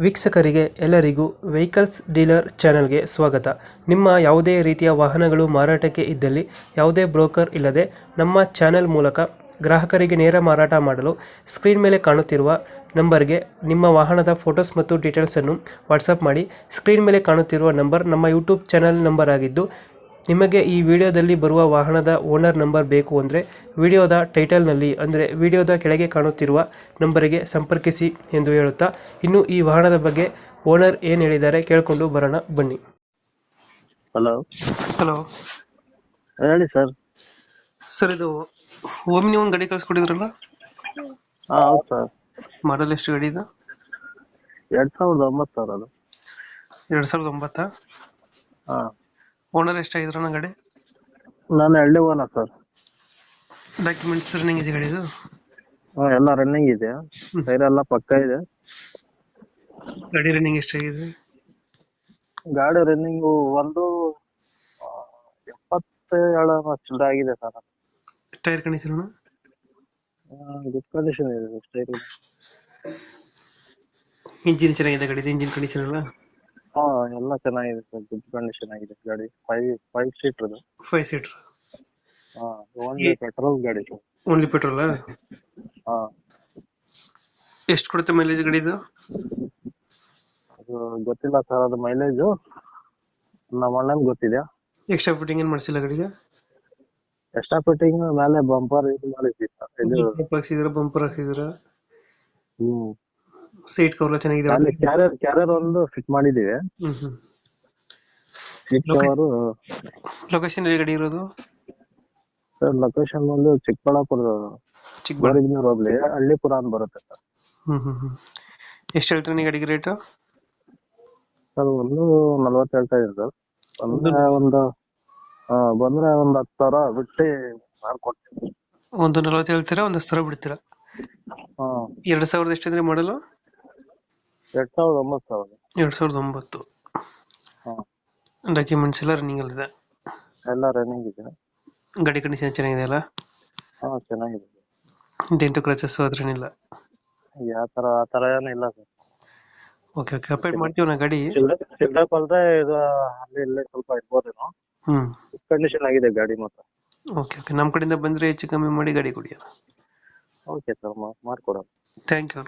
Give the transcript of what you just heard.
ವೀಕ್ಷಕರಿಗೆ ಎಲ್ಲರಿಗೂ vehicles dealer ಚಾನೆಲ್ಗೆ ಸ್ವಾಗತ. ನಿಮ್ಮ ಯಾವುದೇ ರೀತಿಯ ವಾಹನಗಳು ಮಾರಾಟಕ್ಕೆ ಇದ್ದಲ್ಲಿ ಯಾವುದೇ ಬ್ರೋಕರ್ ಇಲ್ಲದೆ ನಮ್ಮ ಚಾನೆಲ್ ಮೂಲಕ ಗ್ರಾಹಕರಿಗೆ ನೇರ ಮಾರಾಟ ಮಾಡಲು ಸ್ಕ್ರೀನ್ ಮೇಲೆ ಕಾಣುತ್ತಿರುವ ನಂಬರ್ಗೆ ನಿಮ್ಮ ವಾಹನದ ಫೋಟೋಸ್ ಮತ್ತು ಡೀಟೇಲ್ಸನ್ನು ವಾಟ್ಸಪ್ ಮಾಡಿ. ಸ್ಕ್ರೀನ್ ಮೇಲೆ ಕಾಣುತ್ತಿರುವ ನಂಬರ್ ನಮ್ಮ ಯೂಟ್ಯೂಬ್ ಚಾನೆಲ್ ನಂಬರ್ ಆಗಿದ್ದು, ನಿಮಗೆ ಈ ವಿಡಿಯೋದಲ್ಲಿ ಬರುವ ವಾಹನದ ಓನರ್ ನಂಬರ್ ಬೇಕು ಅಂದರೆ ವಿಡಿಯೋದ ಟೈಟಲ್ನಲ್ಲಿ ಅಂದರೆ ವಿಡಿಯೋದ ಕೆಳಗೆ ಕಾಣುತ್ತಿರುವ ನಂಬರಿಗೆ ಸಂಪರ್ಕಿಸಿ ಎಂದು ಹೇಳುತ್ತಾ, ಇನ್ನು ಈ ವಾಹನದ ಬಗ್ಗೆ ಓನರ್ ಏನು ಹೇಳಿದ್ದಾರೆ ಕೇಳಿಕೊಂಡು ಬರೋಣ ಬನ್ನಿ. ಹಲೋ ಹಲೋ ಹೇಳಿ ಸರ್. ಸರ್, ಇದು ಓಮಿನಿ ಒಂದು ಗಾಡಿ ಕಳಿಸ್ಕೊಟ್ಟಿದ್ರಲ್ಲ, ಹೌದು ಸರ್. ಮಾಡಲ್ ಎಷ್ಟು ಗಾಡಿ ಇದು? 2009 ಸರ್ ಅದು. 2009. ಹಾಂ, ಓನರ್ ಎಷ್ಟಾಗಿದ್ರಣ್ಣ ಗಾಡಿ? ನಾನು ಎಳ್ಳೆ ಓನರ್ ಸರ್. ಡಾಕ್ಯುಮೆಂಟ್ಸ್ ರನ್ನಿಂಗ್ ಇದೆ ಗಾಡಿದು? ಎಲ್ಲ ರನ್ನಿಂಗ್ ಇದೆ, ಟೈರ್ ಎಲ್ಲ ಪಕ್ಕ ಇದೆ. ಗಾಡಿ ರನ್ನಿಂಗ್ ಎಷ್ಟಾಗಿದೆ? ಗಾಡಿ ರನ್ನಿಂಗು ಒಂದು 77 ಚಿಲ್ಲರೆ ಆಗಿದೆ sir. Tyre condition? Good condition ಇದೆ ಟೈರ್. ಇಂಜಿನ್ ಚೆನ್ನಾಗಿದೆ ಗಾಡಿದು? ಇಂಜಿನ್ ಕಂಡೀಷನ್ ಎಲ್ಲ? ಎಲ್ಲ ಚೆನ್ನಾಗಿದೆ ಸರ್, ಗುಡ್ ಕಂಡೀಷನ್ ಆಗಿದೆ ಗಾಡಿ. Five seater. 5 seater? Only petrol ಗಾಡಿ ಸರ್. Only petrol? ಎಷ್ಟು ಕೊಡುತ್ತೆ ಮೈಲೇಜ್ ಗಾಡಿದು? ಅದು ಗೊತ್ತಿಲ್ಲ ಸರ್, ಅದು ಮೈಲೇಜು ನಮ್ಮ ಅಣ್ಣನ್ ಗೊತ್ತಿದೆ. ಎಕ್ಸ್ಟ್ರಾ ಫಿಟ್ಟಿಂಗ್ ಏನು ಮಾಡಿಸಿಲ್ಲ ಗಾಡಿಗೆ? ಎಕ್ಸ್ಟ್ರಾ ಫಿಟ್ಟಿಂಗ್ ಮೇಲೆ ಬಂಪರ್ ಇದು ಮಾಡಿದ್ವಿ ಸರ್. ಇದು ಹಾಕ್ಸಿದ್ರ, ಬಂಪರ್ ಹಾಕ್ಸಿದ್ರ, ಹ್ಮ್ ಸೀಟ್ ಕವರ್ ಚೆನ್ನಾಗಿದೆ? ಅಲ್ಲಿ ಕ್ಯಾರಿಯರ್ ಒಂದು ಫಿಟ್ ಮಾಡಿದೀವಿ. Seat cover. ಲೊಕೇಶನ್ ಎಲ್ಲಿ ಗಾಡಿ ಇರೋದು? ಸರ್ ಲೊಕೇಶನ್ ಒಂದು ಚಿಕ್ಕಬಳ್ಳಾಪುರ, ಗೋರಿಬಿದನೂರು ಹೋಗ್ಲಿ ಹಳ್ಳಿಪುರ ಅಂತ ಬರುತ್ತೆ ಸರ್. ಎಷ್ಟು ಹೇಳ್ತೀರಾ ನೀವು ಗಾಡಿಗೆ ರೇಟ್? ಸರ್ 140 ಹೇಳ್ತಾ ಇದ್ದೀನಿ ಸರ್. ಬಂದ್ರೆ ಒಂದು 10,000 ಬಿಟ್ಟು ಮಾಡ್ಕೊಡ್ತೀನಿ. 140 ಹೇಳ್ತೀರಾ, 10,000 ಬಿಡ್ತೀರಾ? 2000 ಎಷ್ಟಂದ್ರೆ ಮಾಡಲು? 2009 ಸರ್. 2009. ಡಾಕ್ಯುಮೆಂಟ್ಸ್ ಎಲ್ಲ ರನ್ನಿಂಗ್ ಅಲ್ಲಿದೆ? ಎಲ್ಲ ರನ್ನಿಂಗ್ ಇದೆ. ಗಾಡಿ ಕಂಡೀಷನ್ ಚೆನ್ನಾಗಿದೆ ಅಲ್ಲ? ಚೆನ್ನಾಗಿದೆ. ಡೆಂಟು ಕ್ರಚಸ್ ಅದ್ರೇನಿಲ್ಲ? ಆ ತರ ಏನಿಲ್ಲ ಸರ್. ಓಕೆ, ಅಪ್ಡೇಟ್ ಮಾಡ್ತೀವಿ ನಾ ಗಾಡಿ. ಸಿಲ್ಡಪ್ ಅಲ್ದೆ ಇದು ಅಲ್ಲಿ ಇಲ್ಲೇ ಸ್ವಲ್ಪ ಇರ್ಬೋದೇನೋ. ಕಂಡೀಷನ್ ಆಗಿದೆ ಗಾಡಿ ಮಾತ್ರ. ಓಕೆ, ನಮ್ಮ ಕಡೆಯಿಂದ ಬಂದ್ರೆ ಹೆಚ್ಚು ಕಮ್ಮಿ ಮಾಡಿ ಗಾಡಿ ಕೊಡಿ. ಓಕೆ ಸರ್, ಮಾಡ್ಕೊಡೋಣ. Thank you.